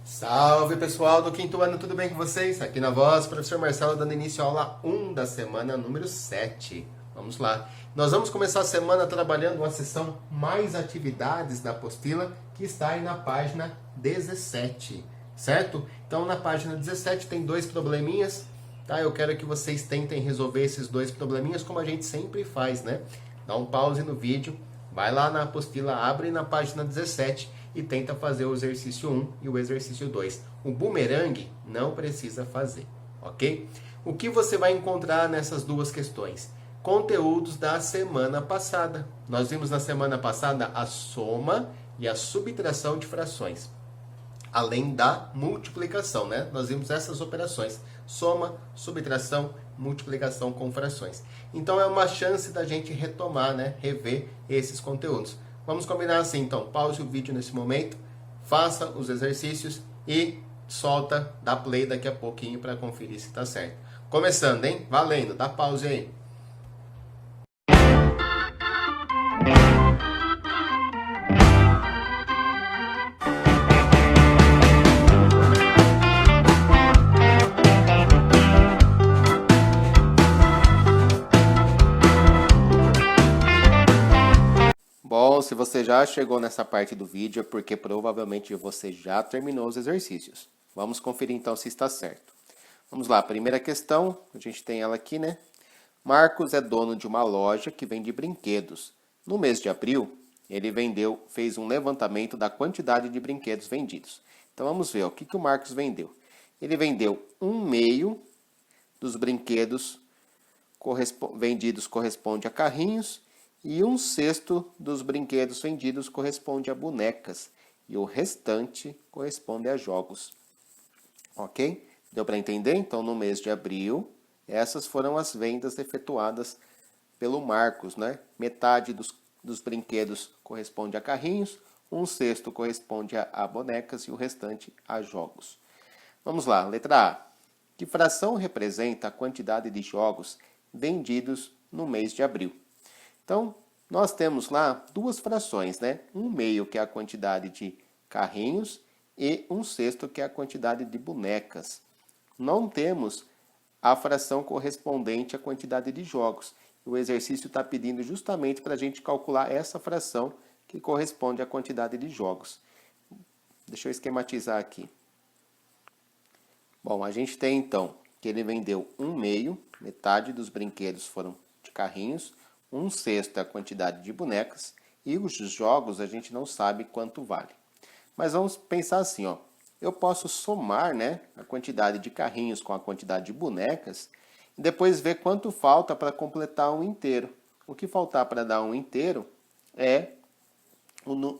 Salve pessoal do quinto ano, tudo bem com vocês? Aqui na voz, professor Marcelo dando início à aula 1 da semana número 7. Vamos lá. Nós vamos começar a semana trabalhando uma sessão mais atividades da apostila que está aí na página 17, certo? Então na página 17 tem dois probleminhas, tá? Eu quero que vocês tentem resolver esses dois probleminhas como a gente sempre faz, né? Dá um pause no vídeo, vai lá na apostila, abre na página 17 e tenta fazer o exercício 1 e o exercício 2. O bumerangue não precisa fazer, ok? O que você vai encontrar nessas duas questões? Conteúdos da semana passada. Nós vimos na semana passada a soma e a subtração de frações, além da multiplicação, né? Nós vimos essas operações: soma, subtração, multiplicação com frações. Então é uma chance da gente retomar, né? Rever esses conteúdos. Vamos combinar assim, então. Pause o vídeo nesse momento, faça os exercícios e solta, dá play daqui a pouquinho para conferir se está certo. Começando, hein? Valendo, dá pause aí. Bom, se você já chegou nessa parte do vídeo é porque provavelmente você já terminou os exercícios. Vamos conferir então se está certo. Vamos lá, primeira questão, a gente tem ela aqui, né? Marcos é dono de uma loja que vende brinquedos. No mês de abril, ele fez um levantamento da quantidade de brinquedos vendidos. Então vamos ver, ó, o que o Marcos vendeu. Ele vendeu 1/2 dos brinquedos vendidos corresponde a carrinhos, e 1/6 dos brinquedos vendidos corresponde a bonecas, e o restante corresponde a jogos. Ok? Deu para entender? Então, no mês de abril, essas foram as vendas efetuadas pelo Marcos, né? Metade dos brinquedos corresponde a carrinhos, 1/6 corresponde a bonecas e o restante a jogos. Vamos lá, letra A. Que fração representa a quantidade de jogos vendidos no mês de abril? Então, nós temos lá duas frações, né? 1/2, que é a quantidade de carrinhos, e 1/6, que é a quantidade de bonecas. Não temos a fração correspondente à quantidade de jogos. O exercício está pedindo justamente para a gente calcular essa fração que corresponde à quantidade de jogos. Deixa eu esquematizar aqui. Bom, a gente tem então que ele vendeu 1/2, metade dos brinquedos foram de carrinhos, 1/6 é a quantidade de bonecas, e os jogos a gente não sabe quanto vale. Mas vamos pensar assim, ó. Eu posso somar, né, a quantidade de carrinhos com a quantidade de bonecas e depois ver quanto falta para completar um inteiro. O que faltar para dar um inteiro é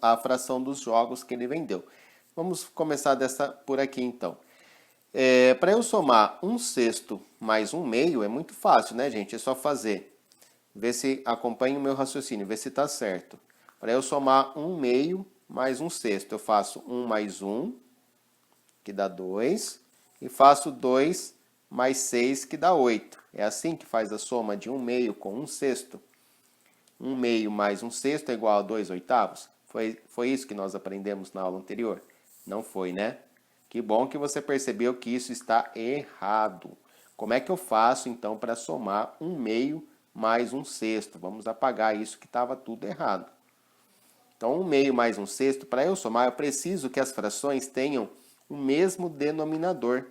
a fração dos jogos que ele vendeu. Vamos começar por aqui então. Para eu somar 1/6 mais 1/2 é muito fácil, né, gente? É só fazer. Ver se acompanha o meu raciocínio, ver se está certo. Para eu somar 1/2 mais 1/6, eu faço 1 mais 1, que dá 2, e faço 2 mais 6, que dá 8. É assim que faz a soma de 1/2 com 1/6. 1/2 mais 1/6 é igual a 2/8. Foi isso que nós aprendemos na aula anterior? Não foi, né? Que bom que você percebeu que isso está errado. Como é que eu faço, então, para somar 1/2 mais 1/6? Vamos apagar isso que estava tudo errado. Então, 1/2 mais 1/6, para eu somar, eu preciso que as frações tenham o mesmo denominador.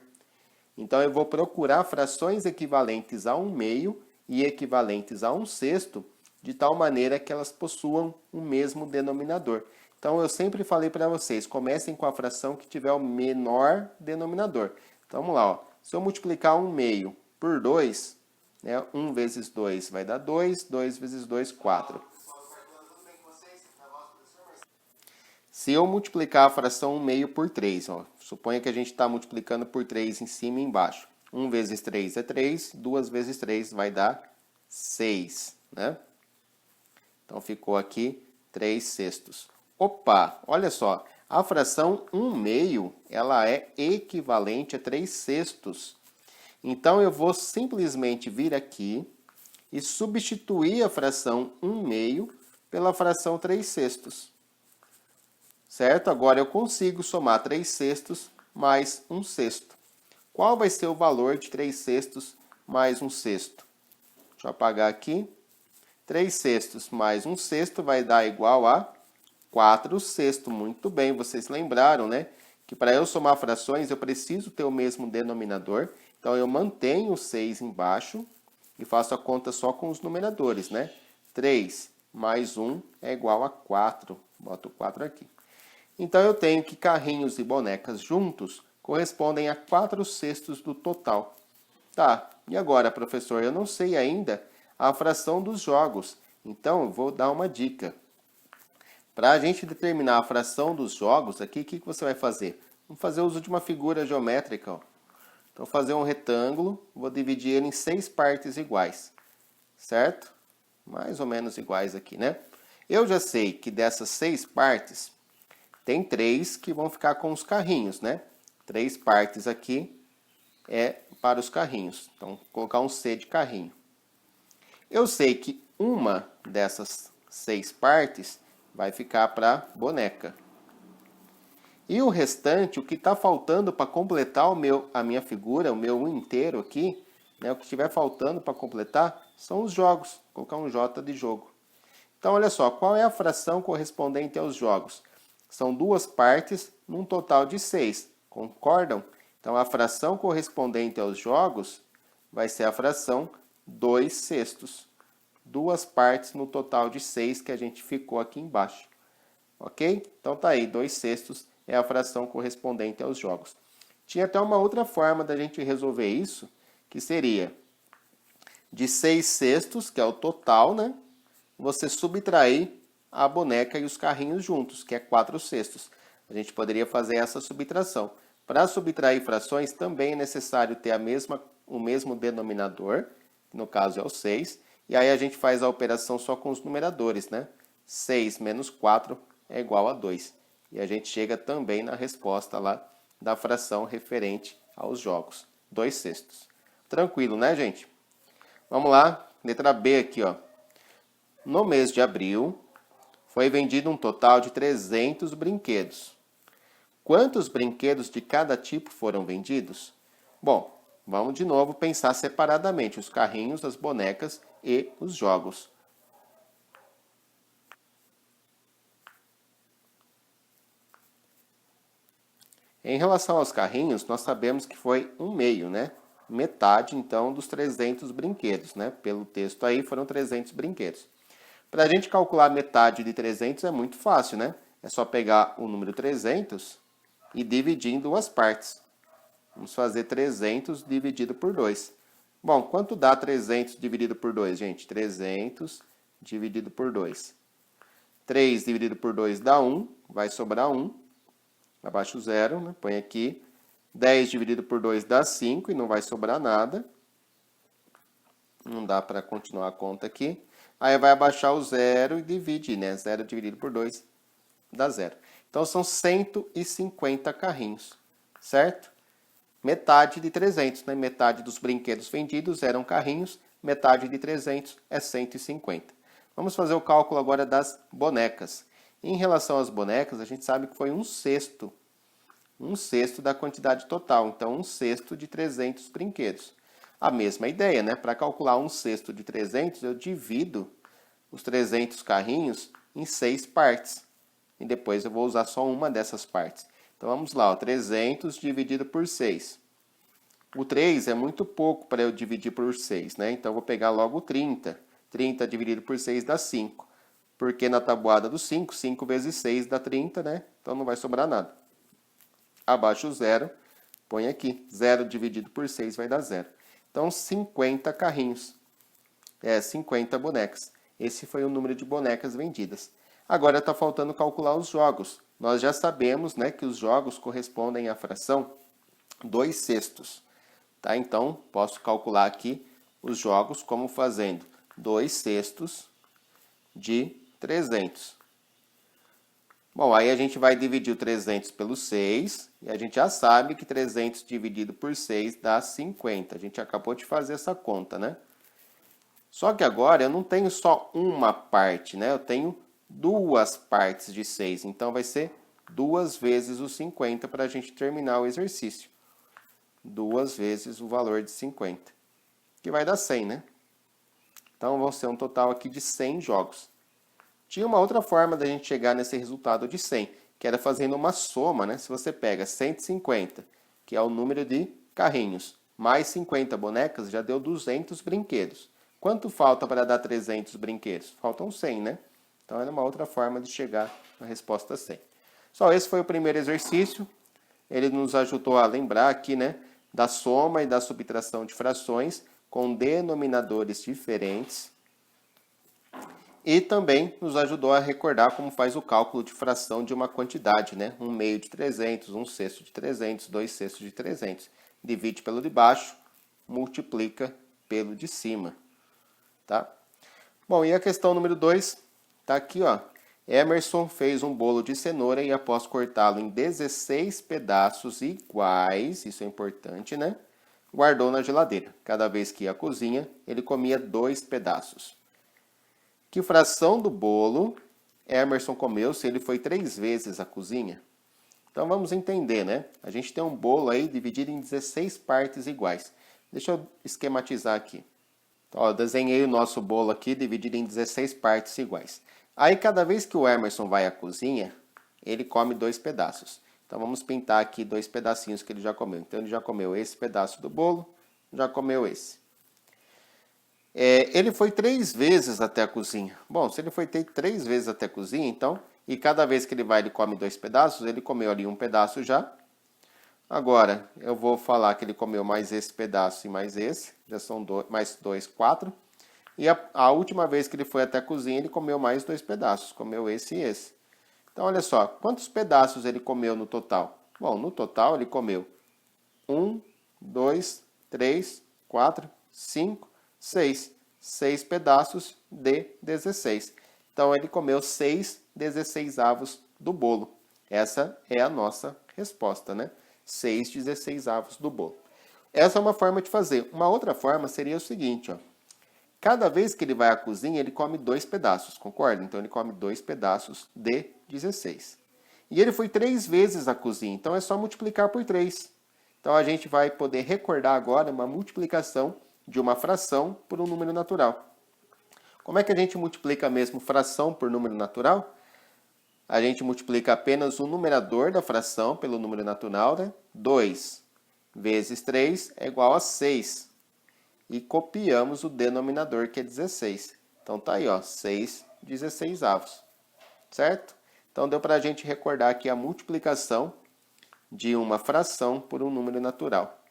Então, eu vou procurar frações equivalentes a 1/2 e equivalentes a 1/6, de tal maneira que elas possuam o mesmo denominador. Então, eu sempre falei para vocês, comecem com a fração que tiver o menor denominador. Então, vamos lá, ó. Se eu multiplicar 1/2 por 2, né, 1 vezes 2 vai dar 2, 2 vezes 2, 4. Se eu multiplicar a fração 1/2 por 3, ó, suponha que a gente está multiplicando por 3 em cima e embaixo. 1 vezes 3 é 3, 2 vezes 3 vai dar 6, né? Então, ficou aqui 3/6. Opa, olha só, a fração 1/2, ela é equivalente a 3/6. Então, eu vou simplesmente vir aqui e substituir a fração 1/2 pela fração 3/6. Certo? Agora eu consigo somar 3/6 mais 1/6. Qual vai ser o valor de 3/6 mais 1/6? Deixa eu apagar aqui. 3/6 mais 1/6 vai dar igual a 4/6. Muito bem, vocês lembraram, né? Que para eu somar frações eu preciso ter o mesmo denominador. Então eu mantenho o 6 embaixo e faço a conta só com os numeradores, né? 3 mais 1 é igual a 4. Boto o 4 aqui. Então eu tenho que carrinhos e bonecas juntos correspondem a 4/6 do total. Tá, e agora, professor, eu não sei ainda a fração dos jogos. Então eu vou dar uma dica. Para a gente determinar a fração dos jogos aqui, o que você vai fazer? Vamos fazer uso de uma figura geométrica. Ó. Então, fazer um retângulo, vou dividir ele em 6 partes iguais, certo? Mais ou menos iguais aqui, né? Eu já sei que dessas 6 partes, tem 3 que vão ficar com os carrinhos, né? 3 partes aqui é para os carrinhos. Então, vou colocar um C de carrinho. Eu sei que uma dessas 6 partes vai ficar para boneca. E o restante, o que está faltando para completar a minha figura, o meu inteiro aqui, né, o que estiver faltando para completar, são os jogos. Vou colocar um J de jogo. Então, olha só, qual é a fração correspondente aos jogos? São 2 partes num total de 6. Concordam? Então, a fração correspondente aos jogos vai ser a fração 2/6. 2 partes no total de 6 que a gente ficou aqui embaixo. Ok? Então tá aí, 2/6 é a fração correspondente aos jogos. Tinha até uma outra forma da gente resolver isso, que seria de 6/6, que é o total, né? Você subtrair a boneca e os carrinhos juntos, que é 4/6. A gente poderia fazer essa subtração. Para subtrair frações, também é necessário ter o mesmo denominador, que no caso é o 6, e aí a gente faz a operação só com os numeradores, né? 6 menos 4 é igual a 2. E a gente chega também na resposta lá da fração referente aos jogos. 2/6. Tranquilo, né, gente? Vamos lá, letra B aqui, ó. No mês de abril, foi vendido um total de 300 brinquedos. Quantos brinquedos de cada tipo foram vendidos? Bom, vamos de novo pensar separadamente os carrinhos, as bonecas e os jogos. Em relação aos carrinhos, nós sabemos que foi 1/2, né? Metade, então, dos 300 brinquedos, né? Pelo texto aí, foram 300 brinquedos. Para a gente calcular metade de 300 é muito fácil, né? É só pegar o número 300 e dividir em 2 partes. Vamos fazer 300 dividido por 2. Bom, quanto dá 300 dividido por 2, gente? 300 dividido por 2. 3 dividido por 2 dá 1, vai sobrar 1. Abaixo o 0, né? Põe aqui. 10 dividido por 2 dá 5 e não vai sobrar nada. Não dá para continuar a conta aqui. Aí vai abaixar o 0 e divide, né? 0 dividido por 2 dá 0. Então, são 150 carrinhos, certo? Metade de 300, né? Metade dos brinquedos vendidos eram carrinhos, metade de 300 é 150. Vamos fazer o cálculo agora das bonecas. Em relação às bonecas, a gente sabe que foi 1/6. 1/6 da quantidade total, então 1/6 de 300 brinquedos. A mesma ideia, né? Para calcular 1/6 de 300, eu divido os 300 carrinhos em 6 partes. E depois eu vou usar só uma dessas partes. Então vamos lá, ó, 300 dividido por 6. O 3 é muito pouco para eu dividir por 6, né? Então eu vou pegar logo o 30. 30 dividido por 6 dá 5. Porque na tabuada do 5, 5 vezes 6 dá 30, né? Então não vai sobrar nada. Abaixo o 0, põe aqui. 0 dividido por 6 vai dar 0. Então 50 carrinhos. 50 bonecas. Esse foi o número de bonecas vendidas. Agora está faltando calcular os jogos. Nós já sabemos, né, que os jogos correspondem à fração 2/6. Tá? Então, posso calcular aqui os jogos como fazendo 2/6 de 300. Bom, aí a gente vai dividir o 300 pelo 6, e a gente já sabe que 300 dividido por 6 dá 50. A gente acabou de fazer essa conta, né? Só que agora eu não tenho só uma parte, né? Eu tenho 2 partes de 6, então vai ser 2 vezes os 50 para a gente terminar o exercício. 2 vezes o valor de 50, que vai dar 100, né? Então, vão ser um total aqui de 100 jogos. Tinha uma outra forma da gente chegar nesse resultado de 100, que era fazendo uma soma, né? Se você pega 150, que é o número de carrinhos, mais 50 bonecas, já deu 200 brinquedos. Quanto falta para dar 300 brinquedos? Faltam 100, né? Então, era uma outra forma de chegar na resposta 100. Só esse foi o primeiro exercício. Ele nos ajudou a lembrar aqui, né, da soma e da subtração de frações com denominadores diferentes. E também nos ajudou a recordar como faz o cálculo de fração de uma quantidade, né? 1/2 de 300, 1/6 de 300, 2/6 de 300. Divide pelo de baixo, multiplica pelo de cima. Tá? Bom, e a questão número 2 está aqui, ó. Emerson fez um bolo de cenoura e após cortá-lo em 16 pedaços iguais, isso é importante, né? Guardou na geladeira. Cada vez que ia à cozinha, ele comia 2 pedaços. Que fração do bolo Emerson comeu se ele foi 3 vezes à cozinha? Então vamos entender, né? A gente tem um bolo aí dividido em 16 partes iguais. Deixa eu esquematizar aqui. Então, eu desenhei o nosso bolo aqui dividido em 16 partes iguais. Aí cada vez que o Emerson vai à cozinha, ele come 2 pedaços. Então vamos pintar aqui 2 pedacinhos que ele já comeu. Então ele já comeu esse pedaço do bolo, já comeu esse. Ele foi 3 vezes até a cozinha. Bom, se ele foi 3 vezes até a cozinha, então, e cada vez que ele vai, ele come 2 pedaços, ele comeu ali um pedaço já. Agora, eu vou falar que ele comeu mais esse pedaço e mais esse, já são mais 2, 4. E a última vez que ele foi até a cozinha, ele comeu mais 2 pedaços, comeu esse e esse. Então, olha só, quantos pedaços ele comeu no total? Bom, no total ele comeu 1, 2, 3, 4, 5, 6. 6 pedaços de 16. Então, ele comeu 6 16avos do bolo. Essa é a nossa resposta, né? 6 16avos do bolo. Essa é uma forma de fazer. Uma outra forma seria o seguinte, ó. Cada vez que ele vai à cozinha, ele come 2 pedaços, concorda? Então, ele come 2 pedaços de 16. E ele foi 3 vezes à cozinha, então é só multiplicar por 3. Então, a gente vai poder recordar agora uma multiplicação de uma fração por um número natural. Como é que a gente multiplica mesmo fração por número natural? A gente multiplica apenas o numerador da fração pelo número natural, né? 2 vezes 3 é igual a 6. E copiamos o denominador, que é 16. Então, tá aí, ó, 6 16avos. Certo? Então, deu para a gente recordar aqui a multiplicação de uma fração por um número natural.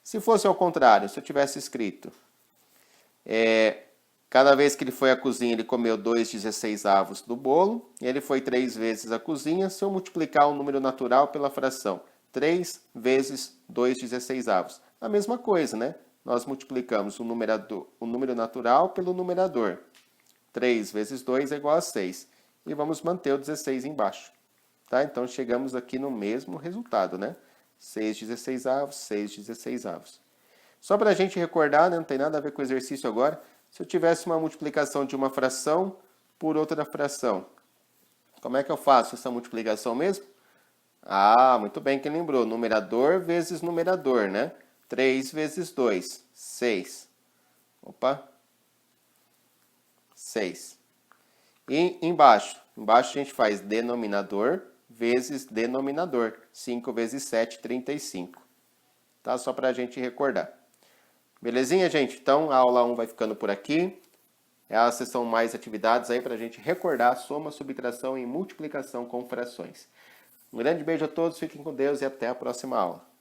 Se fosse ao contrário, se eu tivesse escrito, cada vez que ele foi à cozinha, ele comeu 2 16avos do bolo, e ele foi 3 vezes à cozinha, se eu multiplicar o número natural pela fração, 3 vezes 2 16avos. A mesma coisa, né? Nós multiplicamos o número natural pelo numerador. 3 vezes 2 é igual a 6. E vamos manter o 16 embaixo. Tá? Então, chegamos aqui no mesmo resultado, né? 6 16avos, 6 16avos. Só para a gente recordar, né? Não tem nada a ver com o exercício agora. Se eu tivesse uma multiplicação de uma fração por outra fração, como é que eu faço essa multiplicação mesmo? Ah, muito bem que lembrou. Numerador vezes numerador, né? 3 vezes 2, 6. Opa. 6. E embaixo? Embaixo a gente faz denominador vezes denominador. 5 vezes 7, 35. Tá? Só para a gente recordar. Belezinha, gente? Então, a aula 1 vai ficando por aqui. Essas são mais atividades aí para a gente recordar soma, subtração e multiplicação com frações. Um grande beijo a todos, fiquem com Deus e até a próxima aula.